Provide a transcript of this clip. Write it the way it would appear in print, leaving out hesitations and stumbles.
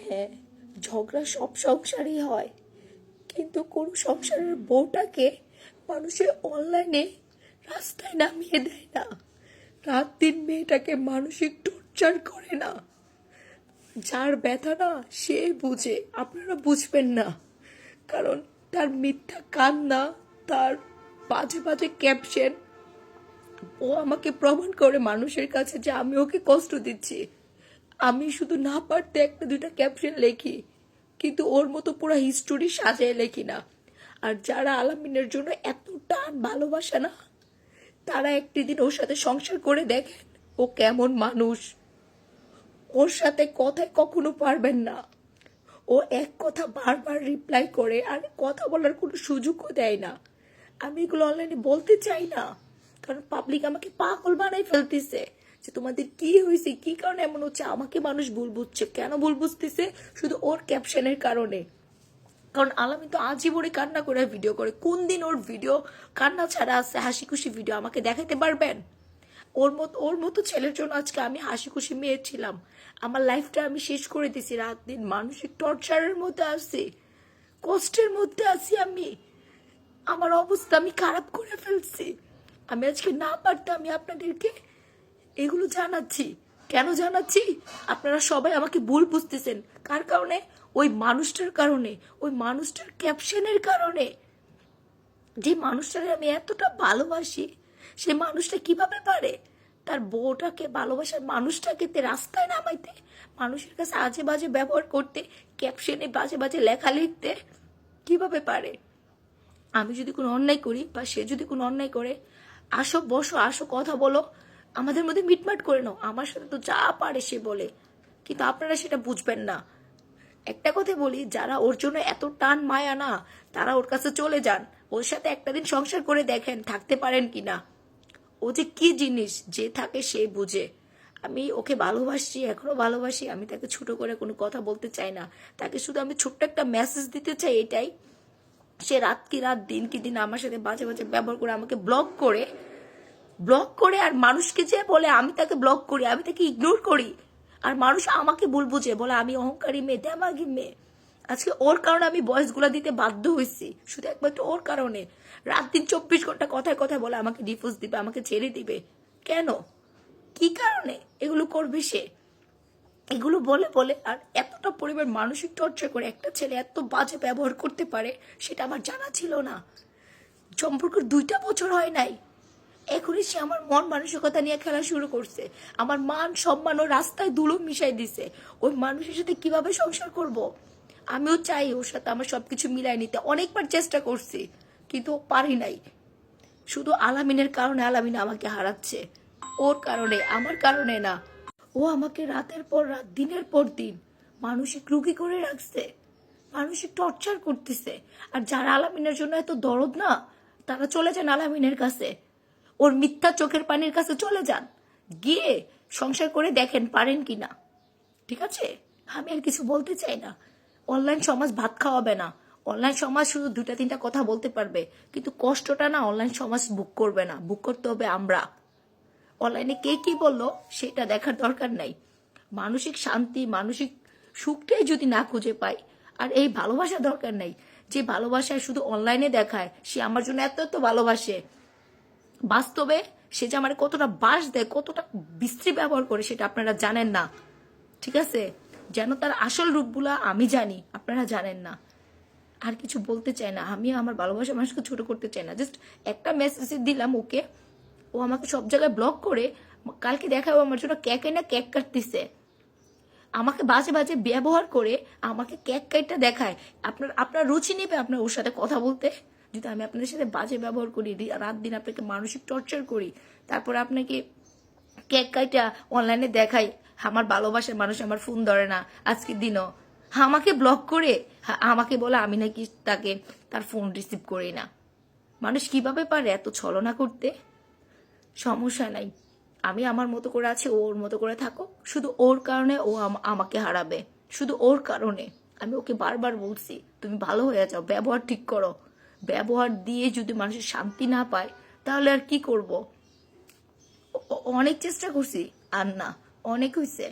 হ্যাঁ, ঝগড়া সব সংসারই হয়, কিন্তু কোনো সংসারের বউটাকে মানুষের অনলাইনে রাস্তায় নামিয়ে দেয় না, রাত দিন মেয়েটাকে মানসিক টর্চার করে না। যার ব্যথা না সে বুঝে, আপনারা বুঝবেন না, কারণ তার মিথ্যা কান্না, তার বাজে বাজে ক্যাপশন, ও আমাকে প্রমাণ করে মানুষের কাছে যে আমি ওকে কষ্ট দিচ্ছি। আমি শুধু না পারতে একটা দুইটা ক্যাপশন লেখি, কিন্তু ওর মতো পুরো হিস্টোরি সাজায় লেখি না। আর যারা আলামিনের জন্য এত টান ভালোবাসা না, তারা একটি দিন ওর সাথে সংসার করে দেখেন ও কেমন মানুষ। ওর সাথে কথায় কখনো পারবেন না, ও এক কথা বারবার রিপ্লাই করে আর কথা বলার কোনো সুযোগও দেয় না। আমি এগুলো অনলাইনে বলতে চাই না, কারণ পাবলিক আমাকে পাগল বানাই ফেলতেছে যে তোমাদের কি হয়েছে, কি কারণে এমন হচ্ছে। আমাকে মানুষ ভুল বুঝছে, কেন ভুল বুঝতেছে? শুধু ওর ক্যাপশনের কারণে। কারণ আলামিন তো আজীবনে কান্না করে ভিডিও করে, কোন দিন ওর ভিডিও কান্না ছাড়া আছে? হাসি খুশি ভিডিও আমাকে দেখাতে পারবেন? ওর মতো ছেলের জন্য আজকে আমি হাসি খুশি মেয়ে ছিলাম, আমার লাইফটা আমি শেষ করে দিছি। রাত দিন মানসিক টর্চারের মধ্যে আছি, কষ্টের মধ্যে আছি আমি, আমার অবস্থা আমি খারাপ করে ফেলছি। আমি আজকে না পারতে আমি আপনাদেরকে এগুলো জানাচ্ছি। কেন জানাচ্ছি? আপনারা সবাই আমাকে ভুল বুঝতেছেন। কার কারণে? ওই মানুষটার কারণে, ওই মানুষটার ক্যাপশনের কারণে। যে মানুষটাকে আমি এতটা ভালোবাসি, সে মানুষটা কিভাবে পারে তার বউটাকে, ভালোবাসার মানুষটাকে রাস্তায় নামাইতে, মানুষের কাছে আজে বাজে ব্যবহার করতে, ক্যাপশনে বাজে বাজে লেখা লিখতে? কিভাবে পারে? আমি যদি কোনো অন্যায় করি বা সে যদি কোনো অন্যায় করে, আসো বসো, আসো কথা বলো, আমাদের মধ্যে মিটমাট করে নাও। আমার সাথে তো যা পারে সে বলে, কিন্তু আপনারা সেটা বুঝবেন না। একটা কথা বলি, যারা ওর জন্য এত টান মায়া না, তারা ওর কাছে চলে যান, ওর সাথে একটা দিন সংসার করে দেখেন থাকতে পারেন কিনা। ও যে কি জিনিস, যে থাকে সে বুঝে। আমি ওকে ভালোবাসি, এখনো ভালোবাসি, আমি তাকে ছোট করে কোনো কথা বলতে চাই না। তাকে শুধু আমি ছোট্ট একটা মেসেজ দিতে চাই, এটাই। সে রাত কি রাত, দিন কি দিন আমার সাথে বাজে বাজে ব্যবহার করে, আমাকে ব্লক করে আর মানুষকে যে বলে আমি তাকে ব্লক করি, আমি তাকে ইগনোর করি, আর মানুষ আমাকে ভুল বুঝে বলে আমি অহংকারী মেয়ে, দেমাগি মেয়ে। আজকে ওর কারণে আমি ভয়েসগুলো দিতে বাধ্য হয়েছি, শুধু একমাত্র ওর কারণে। রাত দিন 24 ঘন্টা কথায় কথায় বলে আমাকে ডিভোর্স দিবে, আমাকে ছেড়ে দিবে। কেন? কি কারণে এগুলো করবে সে? এগুলো বলে বলে আর এতটা পরিমাণ মানসিক টর্চার করে একটা ছেলে এত বাজে ব্যবহার করতে পারে, সেটা আমার জানা ছিল না। সম্পর্ক 2টা বছর হয় নাই, এখনই সে আমার মন মানসিকতা নিয়ে খেলা শুরু করছে। আমার মান সম্মান ও রাস্তায় ধুলো মিশাই দিছে। ওই মানুষের সাথে কিভাবে সংসার করব? আমিও চাই ওর সাথে আমার সবকিছু মিলাই নিতে, অনেকবার চেষ্টা করছি, কিন্তু পারি নাই। শুধু আলামিনের কারণে আলামিন আমাকে হারাচ্ছে, ওর কারণে, আমার কারণে না। ও আমাকে রাতের পর রাত, দিনের পর দিন মানসিক রোগী করে রাখছে, মানসিক টর্চার করতেছে। আর যারা আলামিনের জন্য এত দরদ না, তারা চলে যান আলামিনের কাছে, ওর মিথ্যা চোখের পানির কাছে চলে যান, গিয়ে সংসার করে দেখেন পারেন কিনা। ঠিক আছে? আমি আর কিছু বলতে চাই না। অনলাইন সমাজ ভাত খাওয়াবে না, অনলাইন সমাজ শুধু 2টা 3টা কথা বলতে পারবে, কিন্তু কষ্টটা না অনলাইন সমাজ বুক করবে না, বুক করতে হবে আমরা। অনলাইনে কে কি বললো সেটা দেখার দরকার নাই। মানসিক শান্তি, মানসিক সুখটাই যদি না খুঁজে পাই, আর এই ভালোবাসা দরকার নাই। যে ভালোবাসায় শুধু অনলাইনে দেখায় সে আমার জন্য এত এত ভালোবাসে, বাস্তবে সে যে আমার কতটা বাস দেয়, কতটা বিশ্রী ব্যবহার করে, সেটা আপনারা জানেন না। ঠিক আছে? যেন তার আসল রূপগুলা আমি জানি, আপনারা জানেন না। আর কিছু বলতে চাই না, আমি আমার ভালোবাসা মানুষকে ছোট করতে চাই না। জাস্ট একটা মেসেজ দিলাম ওকে, ও আমাকে সব জায়গায় ব্লক করে, কালকে দেখাবো আমার জন্য কেক না কেক কাটতেছে, আমাকে বাজে বাজে ব্যবহার করে আমাকে কেক কাটটা দেখায়। আপনার রুচি নেবে আপনার ওর সাথে কথা বলতে? যদি আমি আপনাদের সাথে বাজে ব্যবহার করি, রাত দিন আপনাকে মানসিক টর্চার করি, তারপরে আপনাকে কেক কাটা অনলাইনে দেখাই, আমার ভালোবাসার মানুষ আমার ফোন ধরে না আজকের দিনও, আমাকে ব্লক করে আমাকে বলে আমি নাকি তাকে তার ফোন রিসিভ করি না। মানুষ কিভাবে পারে এত ছলনা করতে? সমস্যা নাই, আমি আমার মতো করে আছি, ও ওর মতো করে থাকো। শুধু ওর কারণে ও আমাকে হারাবে, শুধু ওর কারণে। আমি ওকে বারবার বলছি তুমি ভালো হয়ে যাও, ব্যবহার ঠিক করো। ব্যবহার দিয়ে যদি মানুষের শান্তি না পায়, তাহলে আর কি করব? অনেক চেষ্টা করছি, আর না, অনেক হয়েছে।